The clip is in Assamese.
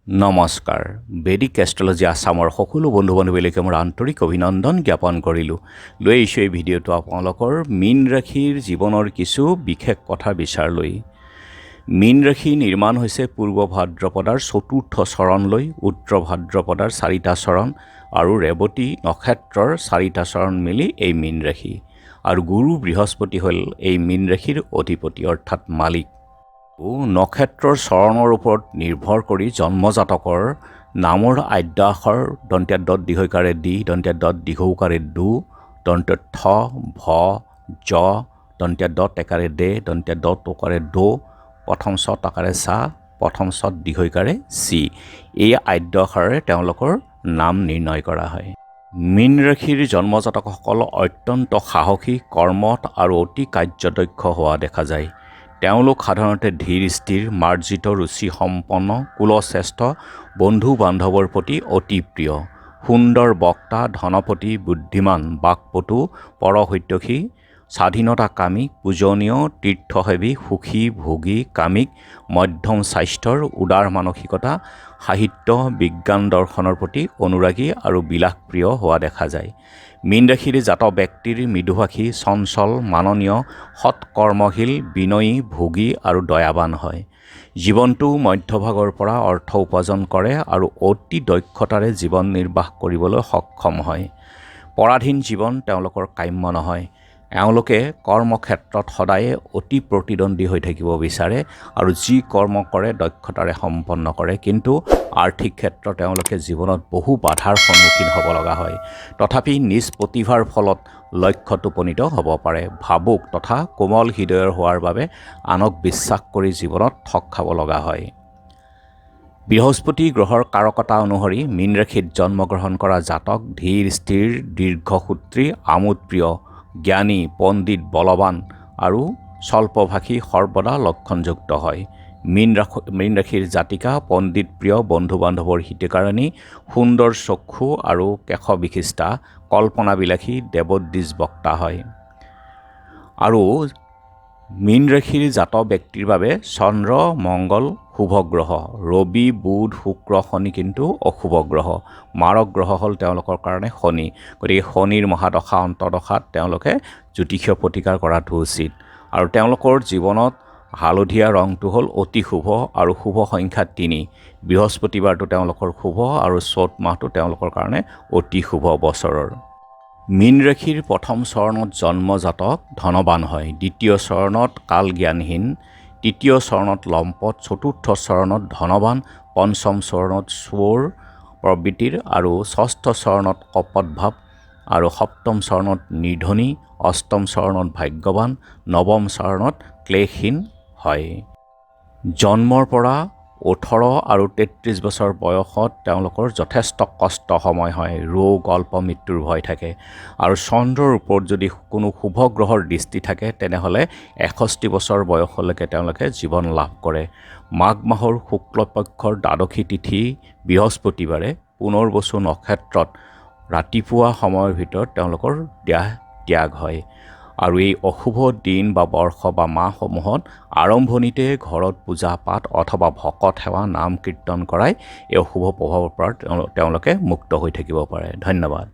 নমস্কাৰ বেদিক এষ্ট্ৰলজি আসামৰ সকলো বন্ধু বান্ধৱীলৈকে মোৰ আন্তৰিক অভিনন্দন জ্ঞাপন কৰিলোঁ। লৈ আহিছোঁ এই ভিডিঅ'টো আপোনালোকৰ মীন ৰাশিৰ জীৱনৰ কিছু বিশেষ কথা বিচাৰ লৈ। মীন ৰাশি নিৰ্মাণ হৈছে পূৰ্ব ভাদ্ৰপদাৰ চতুৰ্থ চৰণলৈ উত্তৰ ভাদ্ৰপদাৰ 4টা চৰণ আৰু ৰেৱতী নক্ষত্ৰৰ 4টা চৰণ মিলি এই মীন ৰাশি। আৰু গুৰু বৃহস্পতি হ'ল এই মীন ৰাশিৰ অধিপতি অৰ্থাৎ মালিক। নক্ষত্ৰৰ চৰণৰ ওপৰত নিৰ্ভৰ কৰি জন্মজাতকৰ নামৰ আদ্য আখৰ দন্ত্য ড দীৰ্ঘকাৰে দি দন্ত্য ড দীৰ্ঘকাৰে দু দন্ত্য থ ভ জ দন্ত্য ড টেকাৰে দে দন্ত্য ড টকাৰে দো প্ৰথম ছ টকাৰে চা প্ৰথম ছ দীৰ্ঘকাৰে চি এই আদ্য আখৰেৰে তেওঁলোকৰ নাম নিৰ্ণয় কৰা হয়। মীন ৰাশিৰ জন্মজাতকসকল অত্যন্ত সাহসী কৰ্মঠ আৰু অতি কাৰ্যদক্ষ হোৱা দেখা যায়। তেওঁলোক সাধাৰণতে ধীৰ স্থিৰ মাৰ্জিত ৰুচি সম্পন্ন কুলশ্ৰেষ্ঠ বন্ধু বান্ধৱৰ প্ৰতি অতি প্ৰিয় সুন্দৰ বক্তা ধনপতি বুদ্ধিমান বাকপটু পৰহিতৈষী স্বাধীনতাকামী পূজনীয় তীৰ্থসেৱী সুখী ভোগী কামিক মধ্যম স্বাস্থ্যৰ উদাৰ মানসিকতা সাহিত্য বিজ্ঞান দৰ্শনৰ প্ৰতি অনুৰাগী আৰু বিলাসপ্ৰিয় হোৱা দেখা যায়। মীন ৰাশিৰ জাত ব্যক্তিৰ মৃদুভাষী চঞ্চল মাননীয় সৎকৰ্মশীল বিনয়ী ভোগী আৰু দয়াৱান হয়। জীৱনটো মধ্যভাগৰ পৰা অৰ্থ উপাৰ্জন কৰে আৰু অতি দক্ষতাৰে জীৱন নিৰ্বাহ কৰিবলৈ সক্ষম হয়। পৰাধীন জীৱন তেওঁলোকৰ কাম্য নহয়। এওঁলোকে কৰ্মক্ষেত্ৰত সদায়ে অতি প্ৰতিদ্বন্দ্বী হৈ থাকিব বিচাৰে আৰু যি কৰ্ম কৰে দক্ষতাৰে সম্পন্ন কৰে, কিন্তু আৰ্থিক ক্ষেত্ৰত তেওঁলোকে জীৱনত বহু বাধাৰ সন্মুখীন হ'ব লগা হয়। তথাপি নিজ প্ৰতিভাৰ ফলত লক্ষ্যত উপনীত হ'ব পাৰে। ভাবুক তথা কোমল হৃদয়ৰ হোৱাৰ বাবে আনক বিশ্বাস কৰি জীৱনত ঠগ খাব লগা হয়। বৃহস্পতি গ্ৰহৰ কাৰকতা অনুসৰি মীন ৰাশিত জন্মগ্ৰহণ কৰা জাতক ধীৰ স্থিৰ দীৰ্ঘসূত্ৰী আমোদপ্ৰিয় জ্ঞানী পণ্ডিত বলৱান আৰু স্বল্পভাষী সৰ্বদা লক্ষণযুক্ত হয়। মীন ৰাশিৰ জাতিকা পণ্ডিত প্ৰিয় বন্ধু বান্ধৱৰ হিতকাৰণী সুন্দৰ চক্ষু আৰু কেশ বিশিষ্টা কল্পনাবিলাসী দেৱোদ্দিজ বক্তা হয়। আৰু মীন ৰাশিৰ জাত ব্যক্তিৰ বাবে চন্দ্ৰ মংগল শুভ গ্ৰহ, ৰবি বুধ শুক্ৰ শনি কিন্তু অশুভ গ্ৰহ। মাৰক গ্ৰহ হ'ল তেওঁলোকৰ কাৰণে শনি। গতিকে শনিৰ মহাদশা অন্তৰ্দশাত তেওঁলোকে জ্যোতিষীয় প্ৰতিকাৰ কৰাটো উচিত। আৰু তেওঁলোকৰ জীৱনত হালধীয়া ৰংটো হ'ল অতি শুভ আৰু শুভ সংখ্যা 3। বৃহস্পতিবাৰটো তেওঁলোকৰ শুভ আৰু চ'ত মাহটো তেওঁলোকৰ কাৰণে অতি শুভ বছৰৰ। মীন ৰাশিৰ প্ৰথম চৰণত জন্মজাতক ধনৱান হয়, দ্বিতীয় চৰণত কাল জ্ঞানহীন, তৃতীয় চৰণত লম্পট, চতুৰ্থ চৰণত ধনৱান, পঞ্চম চৰণত চোৰ প্ৰবৃত্তিৰ আৰু ষষ্ঠ চৰণত কপট ভাৱ আৰু সপ্তম চৰণত নিৰ্ধনী, অষ্টম চৰণত ভাগ্যৱান, নৱম চৰণত ক্লেশহীন হয়। জন্মৰ পৰা 18 আৰু 33 বছৰ বয়সত তেওঁলোকৰ যথেষ্ট কষ্ট সময় হয়। ৰোগ অল্প মৃত্যুৰ ভয় থাকে। আৰু চন্দ্ৰৰ ওপৰত যদি কোনো শুভ গ্ৰহৰ দৃষ্টি থাকে তেনেহ'লে 61 বছৰ বয়সলৈকে তেওঁলোকে জীৱন লাভ কৰে। মাঘ মাহৰ শুক্লপক্ষৰ দ্বাদশী তিথি বৃহস্পতিবাৰে পুনৰ্বসু নক্ষত্ৰত ৰাতিপুৱা সময়ৰ ভিতৰত তেওঁলোকৰ দেহ ত্যাগ হয়। আৰু এই অশুভ দিন বা বৰ্ষ বা মাহসমূহত আৰম্ভণিতে ঘৰত পূজা পাঠ অথবা ভকত সেৱা নাম কীৰ্তন কৰাই এই অশুভ প্ৰভাৱৰ পৰা তেওঁলোকে মুক্ত হৈ থাকিব পাৰে। ধন্যবাদ।